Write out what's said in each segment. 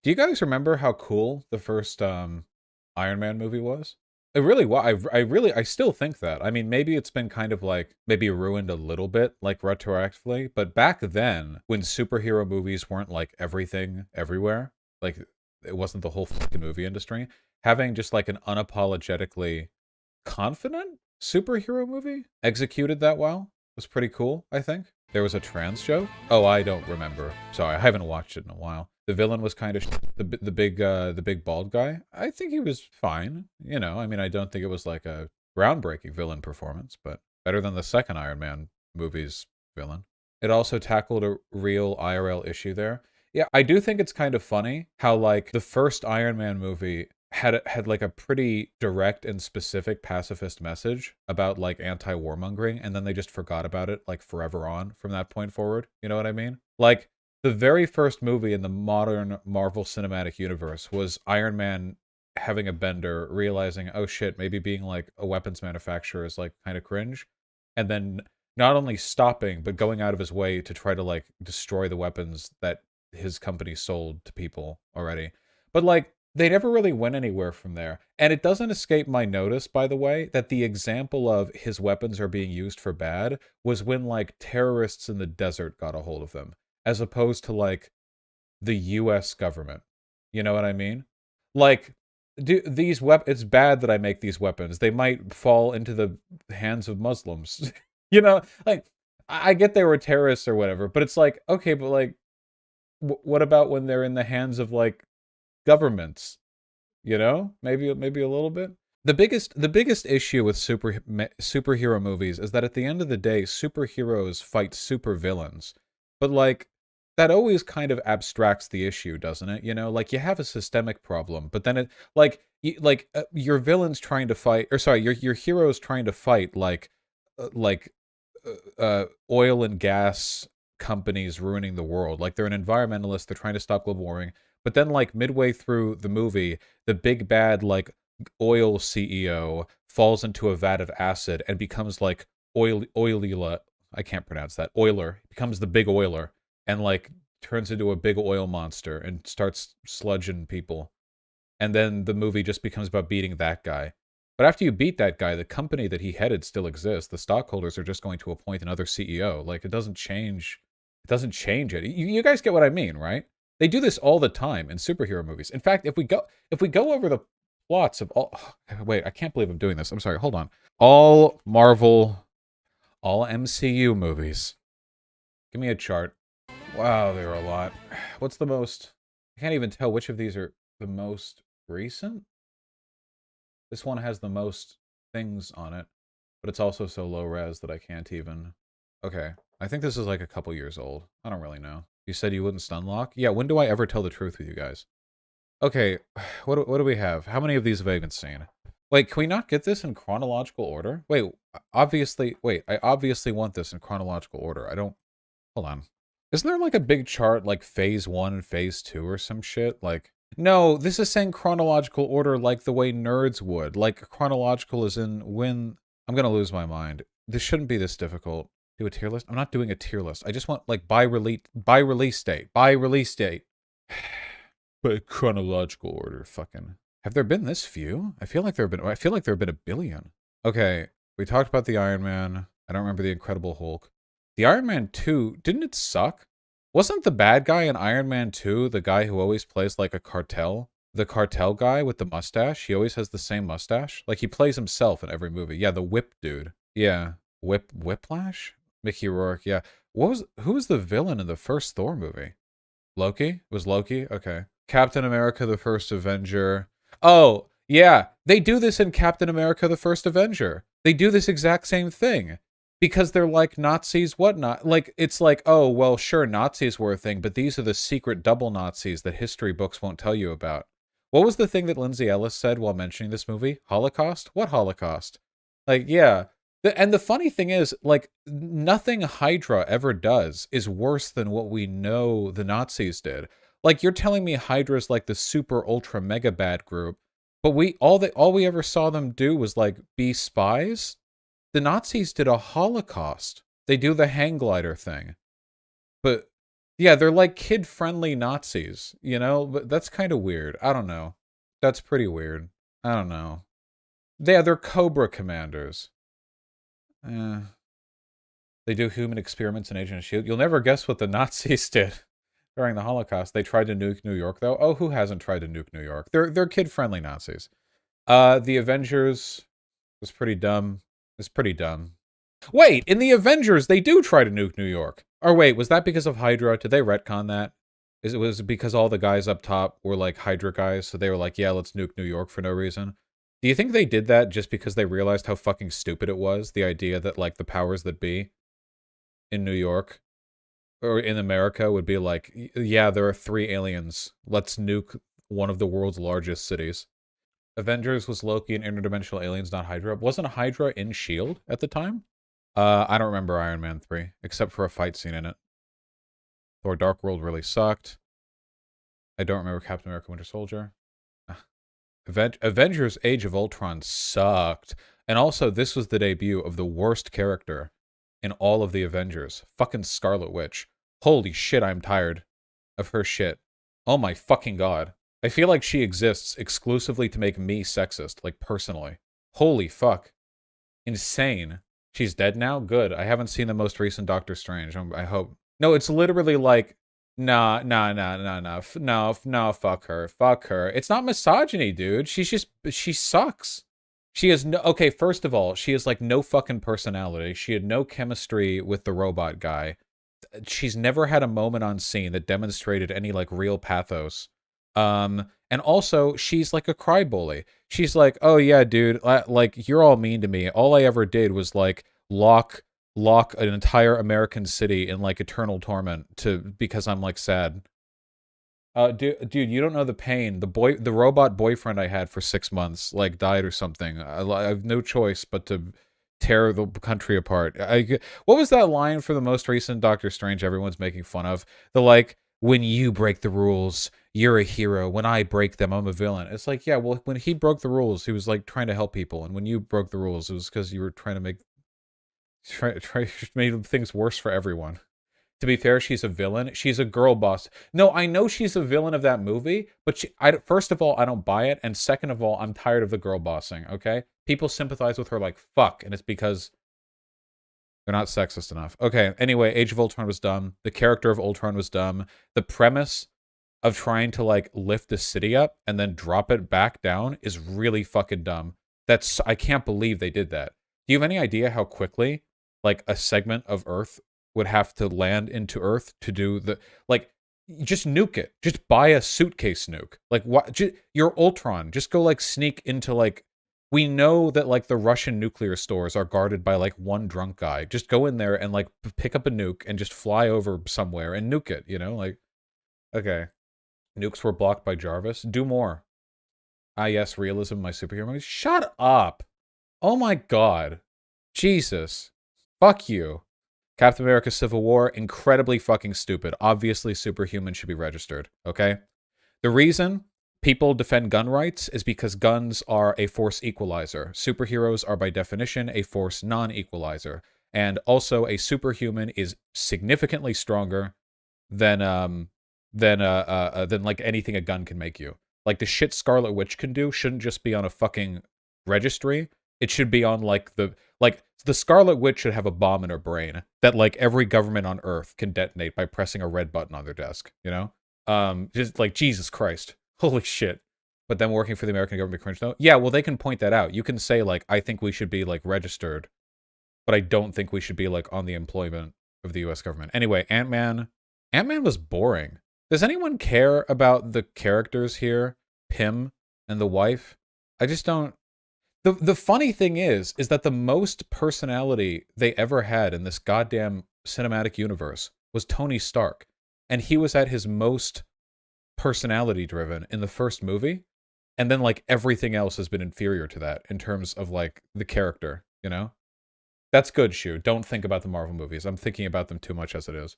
Do you guys remember how cool the first Iron Man movie was? It really was. I still think that. I mean, maybe it's been kind of like maybe ruined a little bit, like retroactively. But back then, when superhero movies weren't like everything everywhere, like it wasn't the whole fucking movie industry, having just like an unapologetically confident superhero movie executed that well was pretty cool, I think. There was a trans joke. Oh, I don't remember. Sorry, I haven't watched it in a while. The villain was kind of the big bald guy. I think he was fine. You know, I mean, I don't think it was like a groundbreaking villain performance, but better than the second Iron Man movie's villain. It also tackled a real IRL issue there. Yeah, I do think it's kind of funny how like the first Iron Man movie had like a pretty direct and specific pacifist message about like anti-warmongering, and then they just forgot about it like forever on from that point forward. You know what I mean? Like the very first movie in the modern Marvel Cinematic Universe was Iron Man having a bender, realizing, oh shit, maybe being like a weapons manufacturer is like kind of cringe, and then not only stopping but going out of his way to try to like destroy the weapons that his company sold to people already. But like they never really went anywhere from there. And it doesn't escape my notice, by the way, that the example of his weapons are being used for bad was when, like, terrorists in the desert got a hold of them, as opposed to, like, the US government. You know what I mean? Like, it's bad that I make these weapons. They might fall into the hands of Muslims. You know? Like, I get they were terrorists or whatever, but it's like, okay, but, like, what about when they're in the hands of, like, governments, you know, maybe a little bit. The biggest issue with superhero movies is that at the end of the day, superheroes fight supervillains, but like that always kind of abstracts the issue, doesn't it? You know, like you have a systemic problem, but then it your villains trying to fight, or sorry, your heroes trying to fight like oil and gas companies ruining the world. Like they're an environmentalist, they're trying to stop global warming. But then like midway through the movie, the big bad like oil CEO falls into a vat of acid and becomes like oily, I can't pronounce that. Oiler. Becomes the big oiler and like turns into a big oil monster and starts sludging people. And then the movie just becomes about beating that guy. But after you beat that guy, the company that he headed still exists. The stockholders are just going to appoint another CEO. Like it doesn't change. It doesn't change it. You guys get what I mean, right? They do this all the time in superhero movies. In fact, if we go over the plots of all, wait, I can't believe I'm doing this. I'm sorry. Hold on. All Marvel, all MCU movies. Give me a chart. Wow, there are a lot. What's the most? I can't even tell which of these are the most recent. This one has the most things on it, but it's also so low res that I can't even. Okay, I think this is like a couple years old. I don't really know. You said you wouldn't stun lock? Yeah, when do I ever tell the truth with you guys? Okay, what do we have? How many of these have I even seen? Wait, can we not get this in chronological order? Wait, I obviously want this in chronological order. I don't, hold on. Isn't there like a big chart like phase 1 and phase 2 or some shit? Like, no, this is saying chronological order like the way nerds would. Like chronological is in when, I'm gonna lose my mind. This shouldn't be this difficult. Do a tier list? I'm not doing a tier list. I just want like by release date. But chronological order, fucking. Have there been this few? I feel like there have been a billion. Okay, we talked about the Iron Man. I don't remember the Incredible Hulk. The Iron Man 2, didn't it suck? Wasn't the bad guy in Iron Man 2 the guy who always plays like a cartel? The cartel guy with the mustache? He always has the same mustache? Like he plays himself in every movie. Yeah, the whip dude. Yeah. Whiplash? Mickey Rourke, yeah. Who was the villain in the first Thor movie? Loki? Was Loki? Okay. Captain America the First Avenger. Oh, yeah. They do this in Captain America the First Avenger. They do this exact same thing. Because they're like Nazis, whatnot. Like, it's like, oh, well, sure, Nazis were a thing, but these are the secret double Nazis that history books won't tell you about. What was the thing that Lindsay Ellis said while mentioning this movie? Holocaust? What Holocaust? Like, yeah. And the funny thing is, like, nothing Hydra ever does is worse than what we know the Nazis did. Like, you're telling me Hydra's like the super ultra mega bad group, but all we ever saw them do was like be spies? The Nazis did a Holocaust. They do the hang glider thing. But Yeah, they're like kid-friendly Nazis, you know? But that's kind of weird. I don't know. That's pretty weird. I don't know. Yeah, they're Cobra commanders. Eh. They do human experiments in Agent of S.H.I.E.L.D. You'll never guess what the Nazis did during the Holocaust. They tried to nuke New York, though. Oh, who hasn't tried to nuke New York? They're kid-friendly Nazis. The Avengers was pretty dumb. It's pretty dumb. Wait, in the Avengers, they do try to nuke New York. Or wait, was that because of Hydra? Did they retcon that? Was it because all the guys up top were like Hydra guys, so they were like, yeah, let's nuke New York for no reason? Do you think they did that just because they realized how fucking stupid it was? The idea that, like, the powers that be in New York or in America would be like, yeah, there are 3 aliens. Let's nuke one of the world's largest cities. Avengers was Loki and interdimensional aliens, not Hydra. Wasn't Hydra in S.H.I.E.L.D. at the time? I don't remember Iron Man 3, except for a fight scene in it. Thor Dark World really sucked. I don't remember Captain America Winter Soldier. Avengers Age of Ultron sucked. And also, this was the debut of the worst character in all of the Avengers. Fucking Scarlet Witch. Holy shit, I'm tired of her shit. Oh my fucking god. I feel like she exists exclusively to make me sexist, like, personally. Holy fuck. Insane. She's dead now? Good. I haven't seen the most recent Doctor Strange. I hope. No, it's literally like, nah, fuck her. Fuck her. It's not misogyny, dude. She sucks. She has no, okay, first of all, she has like no fucking personality. She had no chemistry with the robot guy. She's never had a moment on scene that demonstrated any like real pathos. And also, she's like a crybaby. She's like, oh yeah, dude, like, you're all mean to me. All I ever did was like lock an entire American city in like eternal torment because I'm like sad. Dude, you don't know the pain. The robot boyfriend I had for 6 months like died or something. I have no choice but to tear the country apart. What was that line for the most recent Doctor Strange everyone's making fun of? The like, when you break the rules, you're a hero. When I break them, I'm a villain. It's like, yeah, well, when he broke the rules, he was like trying to help people, and when you broke the rules, it was because you were trying to made things worse for everyone. To be fair, she's a villain. She's a girl boss. No, I know she's a villain of that movie, but first of all, I don't buy it, and second of all, I'm tired of the girl bossing, okay? People sympathize with her like fuck, and it's because they're not sexist enough. Okay, anyway, Age of Ultron was dumb. The character of Ultron was dumb. The premise of trying to, like, lift the city up and then drop it back down is really fucking dumb. I can't believe they did that. Do you have any idea how quickly, like, a segment of Earth would have to land into Earth to do the, like, just nuke it. Just buy a suitcase nuke. Like, what? You're Ultron. Just go, like, sneak into, like, we know that, like, the Russian nuclear stores are guarded by, like, one drunk guy. Just go in there and, like, pick up a nuke and just fly over somewhere and nuke it, you know? Like, okay. Nukes were blocked by Jarvis. Do more. Ah, yes, realism, my superhero movies. Shut up. Oh my god. Jesus. Fuck you. Captain America Civil War, incredibly fucking stupid. Obviously, superhuman should be registered, okay? The reason people defend gun rights is because guns are a force equalizer. Superheroes are by definition a force non-equalizer. And also, a superhuman is significantly stronger than like anything a gun can make you. Like, the shit Scarlet Witch can do shouldn't just be on a fucking registry. It should be on, like, the Scarlet Witch should have a bomb in her brain that, like, every government on Earth can detonate by pressing a red button on their desk, you know? Just, like, Jesus Christ. Holy shit. But then working for the American government cringe, though? Yeah, well, they can point that out. You can say, like, I think we should be, like, registered, but I don't think we should be, like, on the employment of the U.S. government. Anyway, Ant-Man. Ant-Man was boring. Does anyone care about the characters here? Pym and the wife? I just don't... The funny thing is that the most personality they ever had in this goddamn cinematic universe was Tony Stark. And he was at his most personality-driven in the first movie. And then, like, everything else has been inferior to that in terms of, like, the character, you know? That's good, Shu. Don't think about the Marvel movies. I'm thinking about them too much as it is.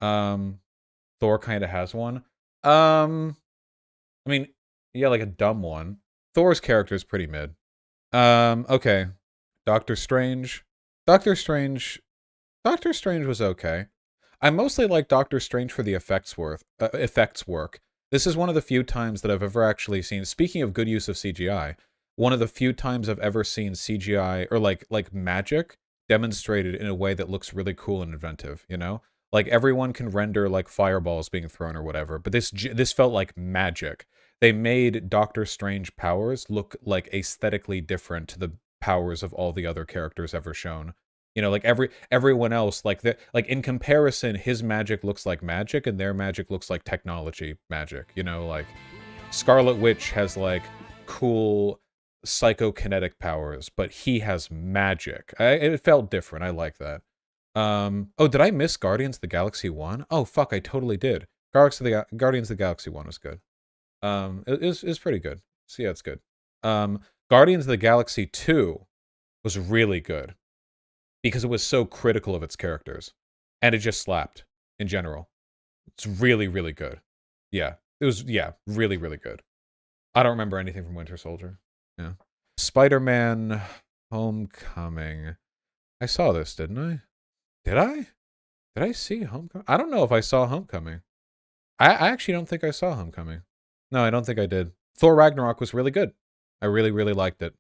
Thor kind of has one. I mean, yeah, like a dumb one. Thor's character is pretty mid. Okay. Doctor Strange. Doctor Strange was okay. I mostly like Doctor Strange for the effects work. This is one of the few times that I've ever actually seen, speaking of good use of CGI, one of the few times I've ever seen CGI, or like magic, demonstrated in a way that looks really cool and inventive, you know? Like, everyone can render, like, fireballs being thrown or whatever, but this felt like magic. They made Doctor Strange powers look, like, aesthetically different to the powers of all the other characters ever shown. You know, like, everyone else, like, in comparison, his magic looks like magic, and their magic looks like technology magic, you know? Like, Scarlet Witch has, like, cool psychokinetic powers, but he has magic. It felt different. I like that. Oh, did I miss Guardians of the Galaxy 1? Oh, fuck, I totally did. Guardians of the Galaxy 1 was good. It was pretty good. So yeah, it's good. Guardians of the Galaxy 2 was really good because it was so critical of its characters. And it just slapped in general. It's really, really good. Yeah. It was, yeah, really, really good. I don't remember anything from Winter Soldier. Yeah. Spider-Man Homecoming. I saw this, didn't I? Did I? Did I see Homecoming? I don't know if I saw Homecoming. I actually don't think I saw Homecoming. No, I don't think I did. Thor Ragnarok was really good. I really, really liked it.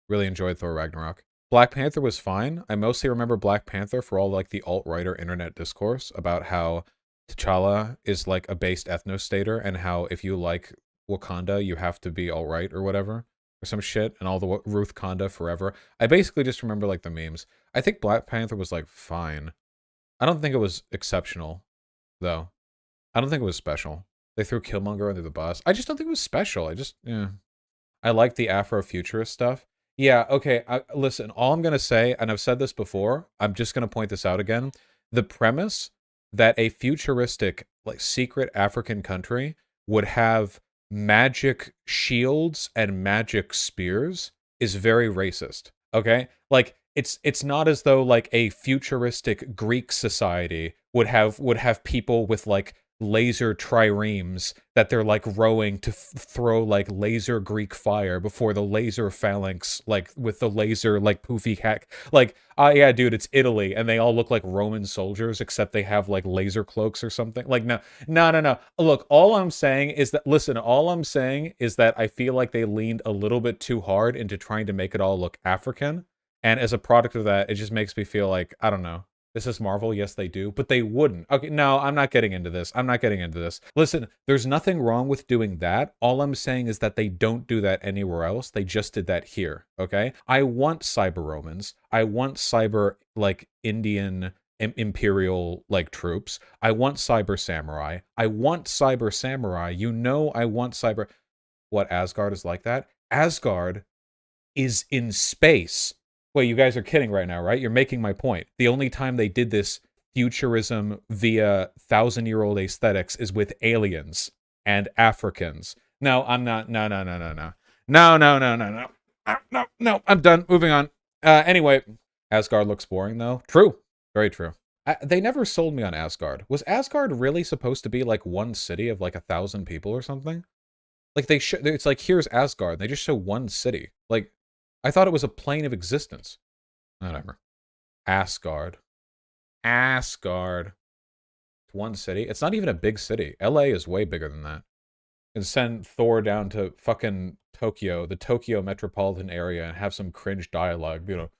Really enjoyed Thor Ragnarok. Black Panther was fine. I mostly remember Black Panther for all, like, the alt-right or internet discourse about how T'Challa is, like, a based ethnostater, and how if you like Wakanda, you have to be alt-right or whatever, or some shit, and all the Ruth Kanda forever. I basically just remember, like, the memes. I think Black Panther was, like, fine. I don't think it was exceptional, though. I don't think it was special. They threw Killmonger under the bus. I just don't think it was special. Yeah. I like the Afrofuturist stuff. Yeah, okay, listen, all I'm going to say, and I've said this before, I'm just going to point this out again. The premise that a futuristic, like, secret African country would have magic shields and magic spears is very racist, okay? Like, it's not as though, like, a futuristic Greek society would have people with, like, laser triremes that they're, like, rowing to throw, like, laser Greek fire before the laser phalanx, like, with the laser, like, poofy hack. Like, yeah, dude, it's Italy, and they all look like Roman soldiers, except they have, like, laser cloaks or something. Like, no. Look, all I'm saying is that, listen, all I'm saying is that I feel like they leaned a little bit too hard into trying to make it all look African, and as a product of that, it just makes me feel like, I don't know. This is Marvel, yes they do, but they wouldn't. Okay, no, I'm not getting into this. I'm not getting into this. Listen, there's nothing wrong with doing that. All I'm saying is that they don't do that anywhere else. They just did that here, okay? I want cyber Romans. I want cyber, like, Indian imperial, like, troops. I want cyber samurai. I want cyber samurai. You know I want cyber... What, Asgard is like that? Asgard is in space. Wait, you guys are kidding right now, right? You're making my point. The only time they did this futurism via thousand-year-old aesthetics is with aliens and Africans. No, I'm not. No. No, I'm done. Moving on. Anyway, Asgard looks boring, though. True. Very true. They never sold me on Asgard. Was Asgard really supposed to be, like, one city of, like, 1,000 people or something? Like, it's like, here's Asgard. They just show one city. Like, I thought it was a plane of existence. Whatever. Asgard. Asgard. It's one city. It's not even a big city. LA is way bigger than that. And send Thor down to fucking Tokyo, the Tokyo metropolitan area, and have some cringe dialogue, you know.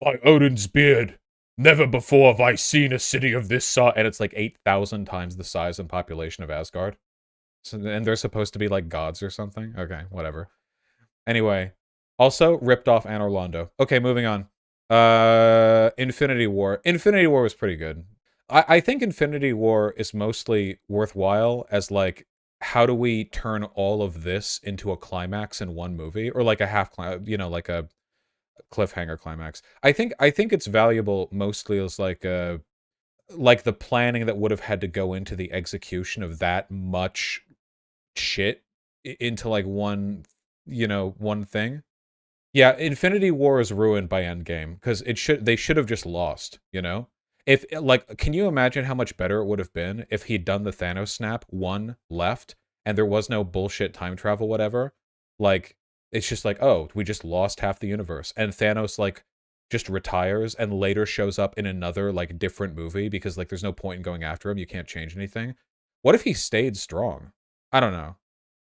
By Odin's beard, never before have I seen a city of this size. And it's like 8,000 times the size and population of Asgard. So, and they're supposed to be like gods or something? Okay, whatever. Anyway. Also, ripped off Anne Orlando. Okay, moving on. Infinity War. Infinity War was pretty good. I think Infinity War is mostly worthwhile as, like, how do we turn all of this into a climax in one movie? Or, like, a half climax, you know, like a cliffhanger climax. I think it's valuable mostly as, like the planning that would have had to go into the execution of that much shit into, like, one, you know, one thing. Yeah, Infinity War is ruined by Endgame, because they should have just lost, you know? If, like, can you imagine how much better it would have been if he'd done the Thanos snap, won, left, and there was no bullshit time travel, whatever? Like, it's just like, oh, we just lost half the universe. And Thanos, like, just retires and later shows up in another, like, different movie because, like, there's no point in going after him. You can't change anything. What if he stayed strong? I don't know.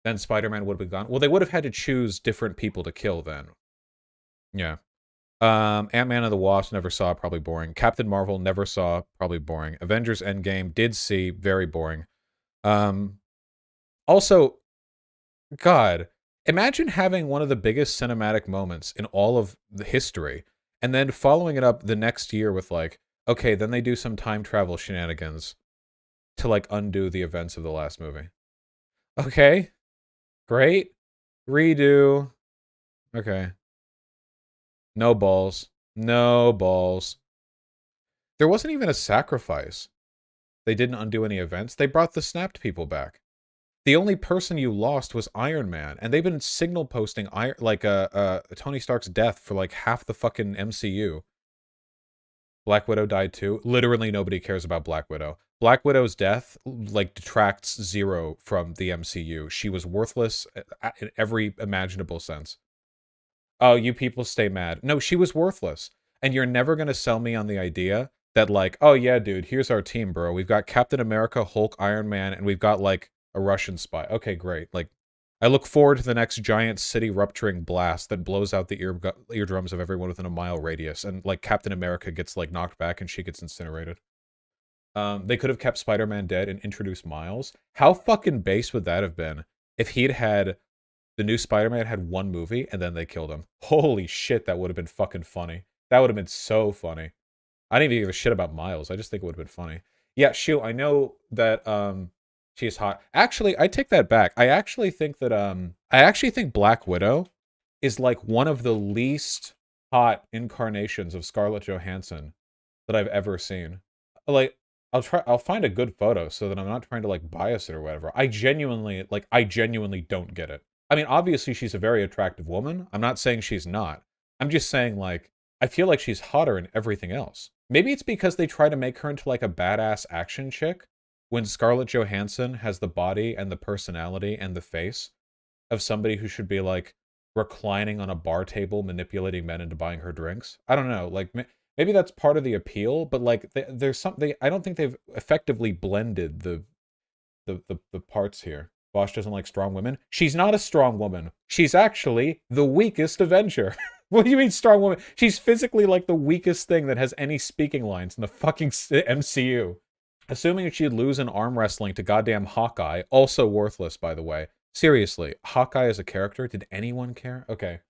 Then Spider-Man would have been gone. Well, they would have had to choose different people to kill then. Yeah. Ant-Man and the Wasp, never saw, probably boring. Captain Marvel, never saw, probably boring. Avengers Endgame, did see, very boring. Also, God, imagine having one of the biggest cinematic moments in all of the history, and then following it up the next year with, like, okay, then they do some time travel shenanigans to, like, undo the events of the last movie. Okay, great. Redo. Okay. No balls. No balls. There wasn't even a sacrifice. They didn't undo any events. They brought the snapped people back. The only person you lost was Iron Man, and they've been signal posting Tony Stark's death for like half the fucking MCU. Black Widow died too. Literally nobody cares about Black Widow. Black Widow's death like detracts zero from the MCU. She was worthless in every imaginable sense. Oh, you people stay mad. No, she was worthless. And you're never going to sell me on the idea that, like, oh yeah, dude, here's our team, bro. We've got Captain America, Hulk, Iron Man, and we've got, like, a Russian spy. Okay, great. Like, I look forward to the next giant city-rupturing blast that blows out the eardrums of everyone within a mile radius, and, like, Captain America gets, like, knocked back and she gets incinerated. They could have kept Spider-Man dead and introduced Miles. How fucking base would that have been if he'd had... The new Spider-Man had one movie, and then they killed him. Holy shit, that would have been fucking funny. That would have been so funny. I didn't even give a shit about Miles. I just think it would have been funny. Yeah, Shu, I know that she's hot. Actually, I take that back. I actually think Black Widow is like one of the least hot incarnations of Scarlett Johansson that I've ever seen. Like, I'll find a good photo so that I'm not trying to, like, bias it or whatever. I genuinely don't get it. I mean, obviously she's a very attractive woman. I'm not saying she's not. I'm just saying, like, I feel like she's hotter in everything else. Maybe it's because they try to make her into, like, a badass action chick when Scarlett Johansson has the body and the personality and the face of somebody who should be, like, reclining on a bar table manipulating men into buying her drinks. I don't know. Like, maybe that's part of the appeal, but, like, there's something... I don't think they've effectively blended the parts here. Vaush doesn't like strong women. She's not a strong woman. She's actually the weakest Avenger. What do you mean strong woman? She's physically like the weakest thing that has any speaking lines in the fucking MCU. Assuming she'd lose in arm wrestling to goddamn Hawkeye, also worthless, by the way. Seriously, Hawkeye as a character, did anyone care? Okay.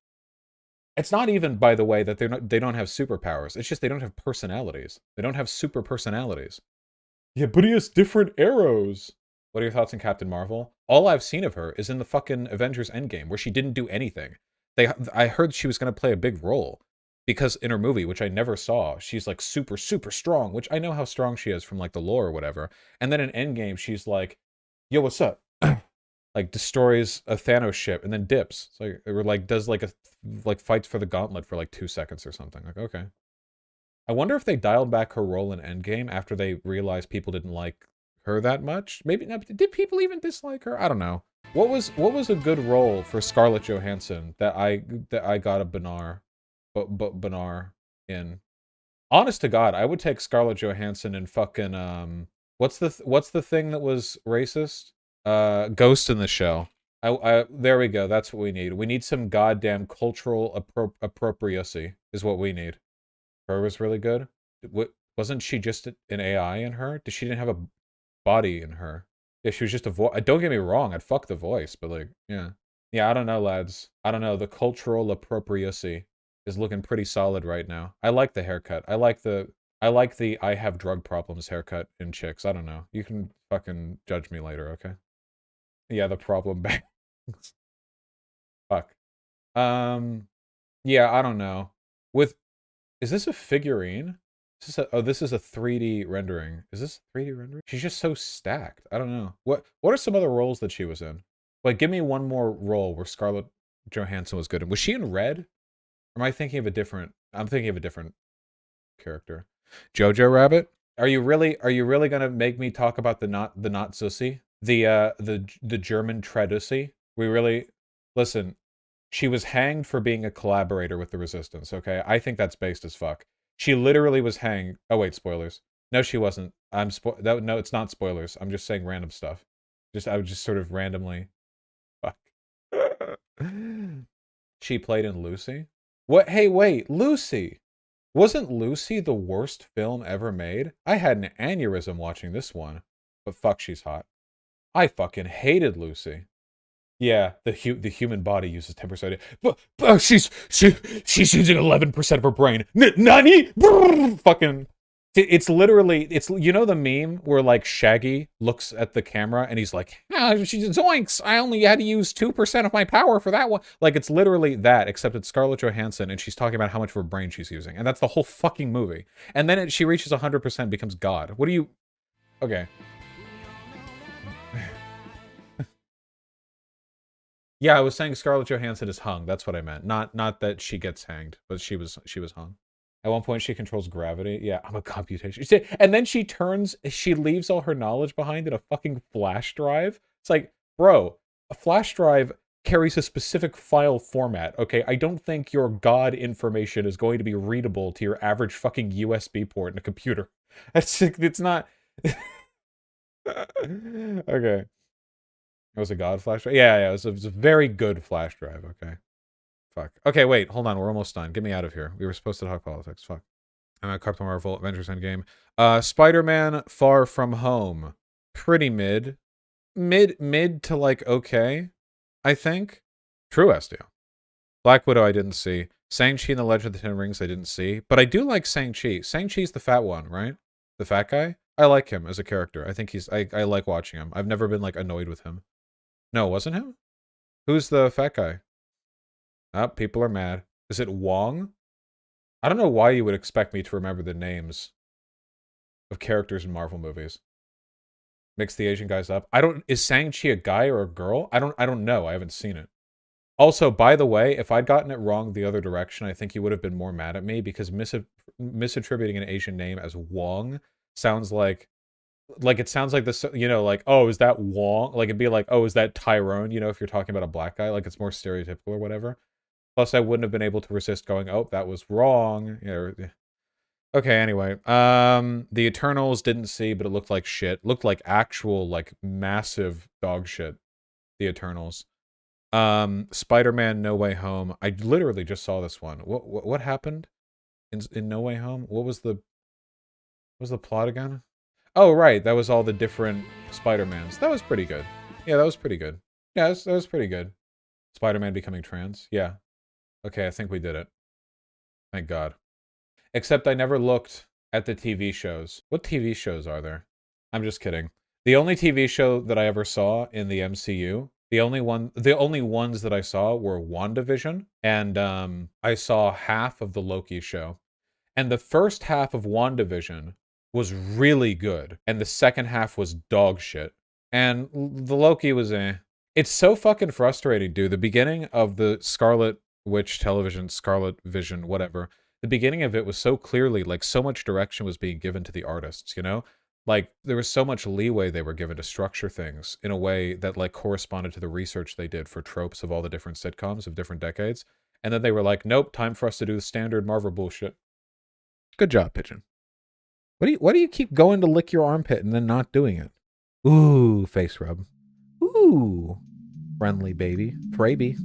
It's not even, by the way, that they don't have superpowers. It's just they don't have personalities. They don't have super personalities. Yeah, but he has different arrows. What are your thoughts on Captain Marvel? All I've seen of her is in the fucking Avengers Endgame, where she didn't do anything. I heard she was going to play a big role, because in her movie, which I never saw, she's, like, super, super strong, which I know how strong she is from, like, the lore or whatever. And then in Endgame, she's like, yo, what's up? Like, destroys a Thanos ship and then dips. So, or, like, does, like, fights for the gauntlet for, like, 2 seconds or something. Like, okay. I wonder if they dialed back her role in Endgame after they realized people didn't like her that much. Maybe did people even dislike her? I don't know. What was a good role for Scarlett Johansson that I got a Benar in? Honest to God, I would take Scarlett Johansson in fucking what's the thing that was racist? Ghost in the Shell. There we go. That's what we need. We need some goddamn cultural appropriacy is what we need. Her was really good. Wasn't she just an AI in her? She didn't have a body in her. Yeah, she was just a voice. Don't get me wrong, I'd fuck the voice, but, like, yeah. Yeah, I don't know, lads. I don't know. The cultural appropriacy is looking pretty solid right now. I like the haircut. I like the I have drug problems haircut in chicks. I don't know. You can fucking judge me later, okay? Yeah, the problem bangs. Fuck. Yeah, I don't know. Is this a figurine? This is a 3D rendering. Is this a 3D rendering? She's just so stacked. I don't know. What are some other roles that she was in? Like, give me one more role where Scarlett Johansson was good in. Was she in Red? Or am I thinking of a different... I'm thinking of a different character. Jojo Rabbit? Are you really gonna make me talk about the not Zussi? The German Tradusi? We really... Listen, She was hanged for being a collaborator with the resistance, okay? I think that's based as fuck. She literally was hanged. Oh, wait, spoilers. No, she wasn't. No, it's not spoilers. I'm just saying random stuff. I would just sort of randomly... Fuck. She played in Lucy? What? Hey, wait, Lucy! Wasn't Lucy the worst film ever made? I had an aneurysm watching this one. But fuck, she's hot. I fucking hated Lucy. Yeah, the human body uses 10%. But she's using 11% of her brain. Nani? Fucking. It's literally, you know the meme where like Shaggy looks at the camera and he's like, she's zoinks, I only had to use 2% of my power for that one. Like, it's literally that, except it's Scarlett Johansson and she's talking about how much of her brain she's using. And that's the whole fucking movie. And then she reaches 100%, becomes God. What do you... Okay. Yeah, I was saying Scarlett Johansson is hung. That's what I meant. Not that she gets hanged, but she was hung. At one point, she controls gravity. Yeah, I'm a computation. And then she leaves all her knowledge behind in a fucking flash drive. It's like, bro, a flash drive carries a specific file format, okay? I don't think your God information is going to be readable to your average fucking USB port in a computer. It's not... Okay. It was a God flash drive? Yeah, it was a very good flash drive, okay. Fuck. Okay, wait, hold on, we're almost done. Get me out of here. We were supposed to talk politics, fuck. I'm at Captain Marvel, Avengers Endgame. Spider-Man Far From Home. Pretty mid. Mid to like okay, I think. True SDO. Black Widow I didn't see. Shang-Chi and the Legend of the Ten Rings I didn't see. But I do like Shang-Chi. Shang-Chi's the fat one, right? The fat guy? I like him as a character. I think I like watching him. I've never been like annoyed with him. No, it wasn't him? Who's the fat guy? Oh, people are mad. Is it Wong? I don't know why you would expect me to remember the names of characters in Marvel movies. Mix the Asian guys up. Is Shang-Chi a guy or a girl? I don't know. I haven't seen it. Also, by the way, if I'd gotten it wrong the other direction, I think you would have been more mad at me because misattributing an Asian name as Wong sounds like it sounds like this, you know, like, oh, is that Wong? Like, it'd be like, oh, is that Tyrone? You know, if you're talking about a black guy, like, it's more stereotypical or whatever. Plus, I wouldn't have been able to resist going, oh, that was wrong. Yeah. Okay, anyway. The Eternals didn't see, but it looked like shit. Looked like actual, like, massive dog shit. The Eternals. Spider-Man No Way Home. I literally just saw this one. What happened in No Way Home? What was the plot again? Oh, right. That was all the different Spider-Mans. That was pretty good. Yeah, that was pretty good. Yeah, that was pretty good. Spider-Man becoming trans. Yeah. Okay, I think we did it. Thank God. Except I never looked at the TV shows. What TV shows are there? I'm just kidding. The only TV show that I ever saw in the MCU, the only ones that I saw were WandaVision, and I saw half of the Loki show. And the first half of WandaVision was really good, and the second half was dog shit. And the Loki was It's so fucking frustrating, dude. The beginning of the Scarlet Witch television, Scarlet Vision, whatever, the beginning of it was so clearly, like, so much direction was being given to the artists, you know? Like, there was so much leeway they were given to structure things in a way that, like, corresponded to the research they did for tropes of all the different sitcoms of different decades. And then they were like, nope, time for us to do the standard Marvel bullshit. Good job, Pigeon. Why do you keep going to lick your armpit and then not doing it? Ooh, face rub. Ooh, friendly baby. Frabby.